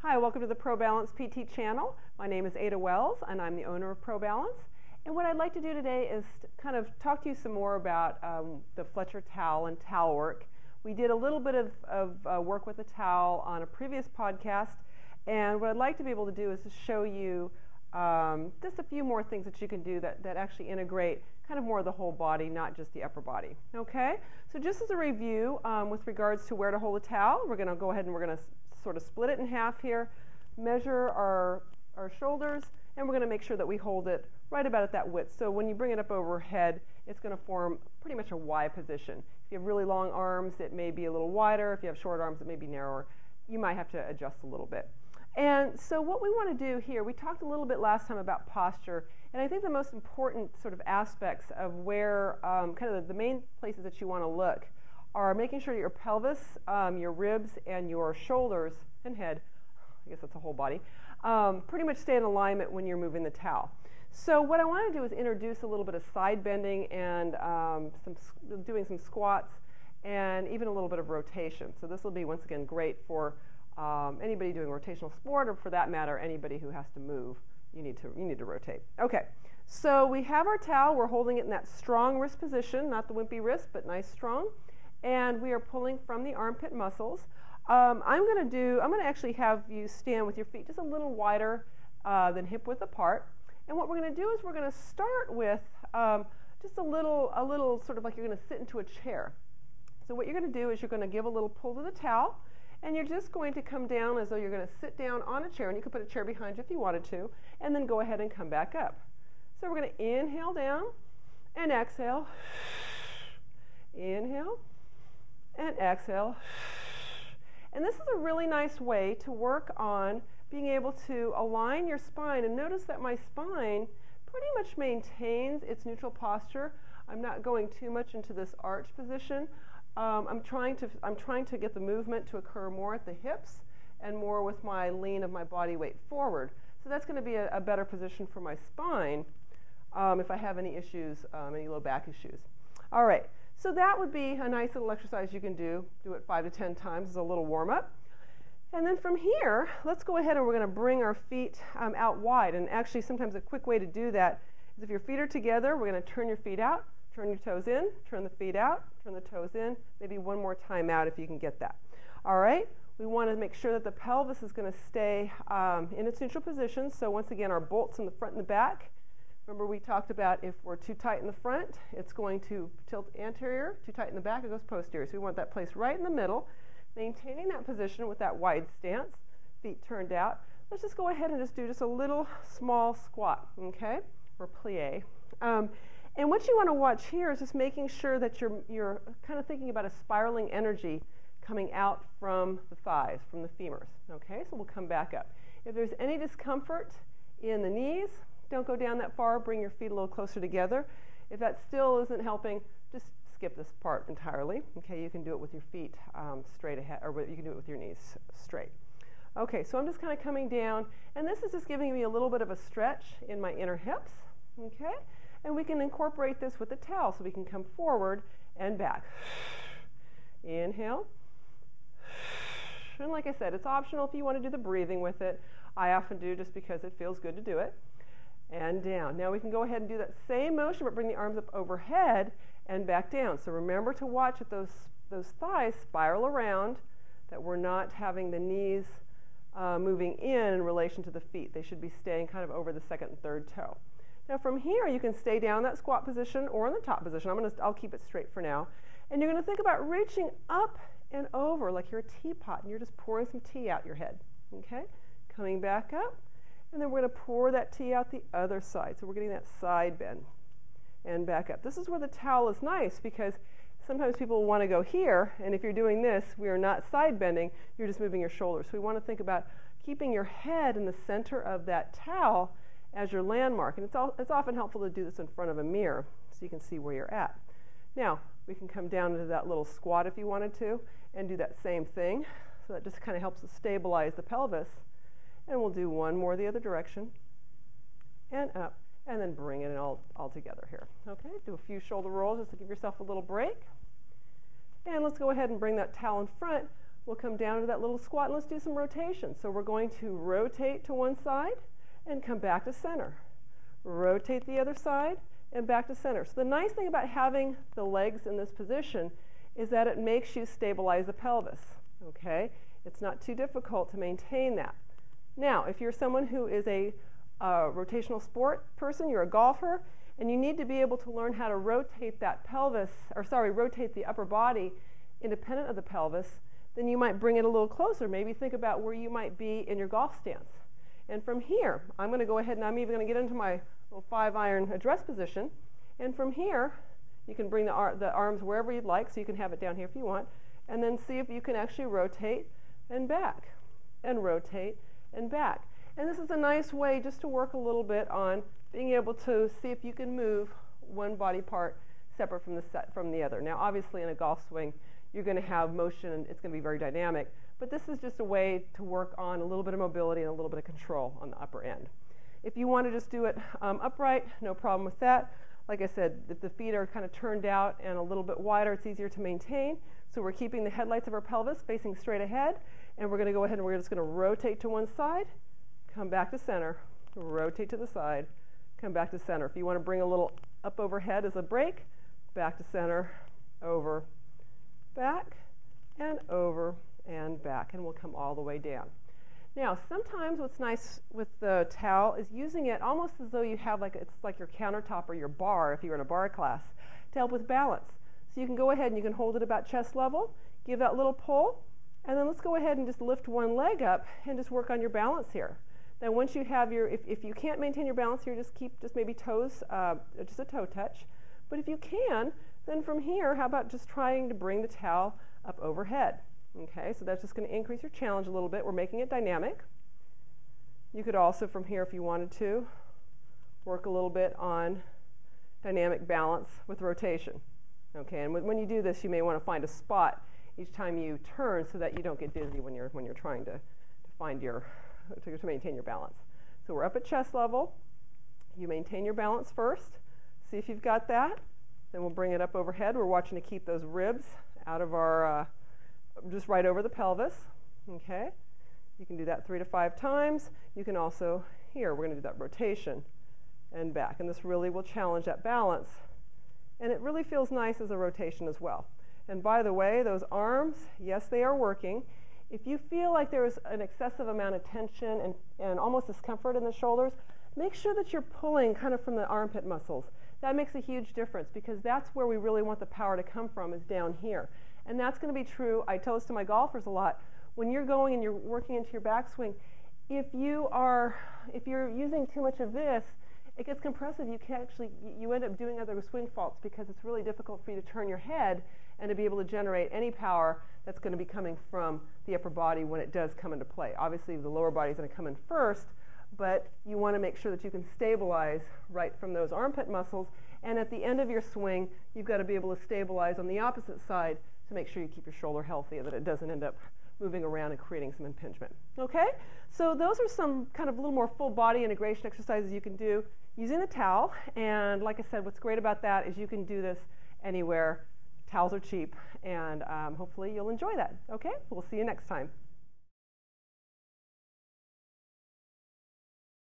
Hi, welcome to the ProBalance PT channel. My name is Ada Wells and I'm the owner of ProBalance. And what I'd like to do today is kind of talk to you some more about the Fletcher Towel and towel work. We did a little bit of work with the towel on a previous podcast, and what I'd like to be able to do is to show you just a few more things that you can do that actually integrate kind of more of the whole body, not just the upper body. Okay, so just as a review with regards to where to hold a towel, we're going to go ahead and we're going to sort of split it in half here, measure our shoulders, and we're going to make sure that we hold it right about at that width. So when you bring it up overhead, it's going to form pretty much a Y position. If you have really long arms, it may be a little wider. If you have short arms, it may be narrower. You might have to adjust a little bit. And so what we want to do here, we talked a little bit last time about posture, and I think the most important sort of aspects of where kind of the main places that you want to look are making sure your pelvis, your ribs, and your shoulders and head, I guess that's the whole body, pretty much stay in alignment when you're moving the towel. So what I want to do is introduce a little bit of side bending and doing some squats and even a little bit of rotation. So this will be, once again, great for anybody doing rotational sport, or for that matter, anybody who has to move. You need to rotate. Okay, so we have our towel. We're holding it in that strong wrist position, not the wimpy wrist, but nice strong. And we are pulling from the armpit muscles. I'm going to actually have you stand with your feet just a little wider than hip width apart. And what we're going to do is we're going to start with just a little sort of like you're going to sit into a chair. So what you're going to do is you're going to give a little pull to the towel, and you're just going to come down as though you're going to sit down on a chair, and you could put a chair behind you if you wanted to, and then go ahead and come back up. So we're going to inhale down and exhale, inhale and exhale. And this is a really nice way to work on being able to align your spine. And notice that my spine pretty much maintains its neutral posture. I'm not going too much into this arch position. I'm trying to get the movement to occur more at the hips and more with my lean of my body weight forward. So that's going to be a better position for my spine if I have any issues, any low back issues. All right, so that would be a nice little exercise you can do. Do it 5 to 10 times as a little warm-up. And then from here, let's go ahead and we're going to bring our feet out wide. And actually, sometimes a quick way to do that is if your feet are together, we're going to turn your feet out, turn your toes in, turn the feet out, turn the toes in, maybe one more time out if you can get that. All right, we want to make sure that the pelvis is going to stay in its neutral position. So once again, our bolts in the front and the back. Remember, we talked about if we're too tight in the front, it's going to tilt anterior, too tight in the back, it goes posterior. So we want that placed right in the middle, maintaining that position with that wide stance, feet turned out. Let's just go ahead and just do just a little small squat, okay, or plie. And what you want to watch here is just making sure that you're kind of thinking about a spiraling energy coming out from the thighs, from the femurs, okay? So we'll come back up. If there's any discomfort in the knees, don't go down that far. Bring your feet a little closer together. If that still isn't helping, just skip this part entirely. Okay, you can do it with your feet straight ahead, or you can do it with your knees straight. Okay, so I'm just kind of coming down, and this is just giving me a little bit of a stretch in my inner hips. Okay, and we can incorporate this with the towel, so we can come forward and back. Inhale. And like I said, it's optional if you want to do the breathing with it. I often do just because it feels good to do it. And down. Now we can go ahead and do that same motion, but bring the arms up overhead and back down. So remember to watch that those thighs spiral around, that we're not having the knees moving in relation to the feet. They should be staying kind of over the second and third toe. Now from here, you can stay down in that squat position or in the top position. I'll keep it straight for now. And you're going to think about reaching up and over like you're a teapot, and you're just pouring some tea out your head. Okay? Coming back up. And then we're going to pour that tea out the other side. So we're getting that side bend and back up. This is where the towel is nice, because sometimes people want to go here, and if you're doing this, we are not side bending, you're just moving your shoulders. So we want to think about keeping your head in the center of that towel as your landmark. And it's often helpful to do this in front of a mirror so you can see where you're at. Now, we can come down into that little squat if you wanted to and do that same thing. So that just kind of helps to stabilize the pelvis. And we'll do one more the other direction, and up, and then bring it all together here. Okay, do a few shoulder rolls just to give yourself a little break. And let's go ahead and bring that towel in front. We'll come down to that little squat and let's do some rotation. So we're going to rotate to one side and come back to center. Rotate the other side and back to center. So the nice thing about having the legs in this position is that it makes you stabilize the pelvis. Okay? It's not too difficult to maintain that. Now, if you're someone who is a rotational sport person, you're a golfer, and you need to be able to learn how to rotate that pelvis, rotate the upper body independent of the pelvis, then you might bring it a little closer. Maybe think about where you might be in your golf stance. And from here, I'm going to go ahead and I'm even going to get into my little 5-iron address position. And from here, you can bring the arms wherever you'd like, so you can have it down here if you want, and then see if you can actually rotate and back, and rotate and back. And this is a nice way just to work a little bit on being able to see if you can move one body part separate from the other. Now, obviously, in a golf swing, you're going to have motion, and it's going to be very dynamic. But this is just a way to work on a little bit of mobility and a little bit of control on the upper end. If you want to just do it upright, no problem with that. Like I said, if the feet are kind of turned out and a little bit wider, it's easier to maintain. So we're keeping the headlights of our pelvis facing straight ahead. And we're going to go ahead and we're just going to rotate to one side, come back to center, rotate to the side, come back to center. If you want to bring a little up overhead as a break, back to center, over, back, and over, and back. And we'll come all the way down. Now, sometimes what's nice with the towel is using it almost as though you have it's like your countertop or your bar if you're in a bar class to help with balance. So you can go ahead and you can hold it about chest level, give that little pull, and then let's go ahead and just lift one leg up and just work on your balance here. Then once you have your, if you can't maintain your balance here, just keep maybe toes, just a toe touch. But if you can, then from here, how about just trying to bring the towel up overhead? Okay, so that's just going to increase your challenge a little bit. We're making it dynamic. You could also, from here, if you wanted to, work a little bit on dynamic balance with rotation. Okay, and when you do this, you may want to find a spot each time you turn so that you don't get dizzy when you're trying to find to maintain your balance. So we're up at chest level. You maintain your balance first. See if you've got that. Then we'll bring it up overhead. We're watching to keep those ribs out of our just right over the pelvis. Okay, you can do that 3 to 5 times. You can also, here, we're going to do that rotation and back. And this really will challenge that balance. And it really feels nice as a rotation as well. And by the way, those arms, yes, they are working. If you feel like there's an excessive amount of tension and almost discomfort in the shoulders, make sure that you're pulling kind of from the armpit muscles. That makes a huge difference because that's where we really want the power to come from, is down here. And that's going to be true. I tell this to my golfers a lot. When you're going and you're working into your backswing, if you're using too much of this, it gets compressive. You end up doing other swing faults because it's really difficult for you to turn your head and to be able to generate any power that's going to be coming from the upper body when it does come into play. Obviously, the lower body is going to come in first, but you want to make sure that you can stabilize right from those armpit muscles. And at the end of your swing, you've got to be able to stabilize on the opposite side to make sure you keep your shoulder healthy and that it doesn't end up moving around and creating some impingement. Okay? So those are some kind of a little more full body integration exercises you can do using the towel. And like I said, what's great about that is you can do this anywhere. Towels are cheap, and hopefully you'll enjoy that. Okay? We'll see you next time.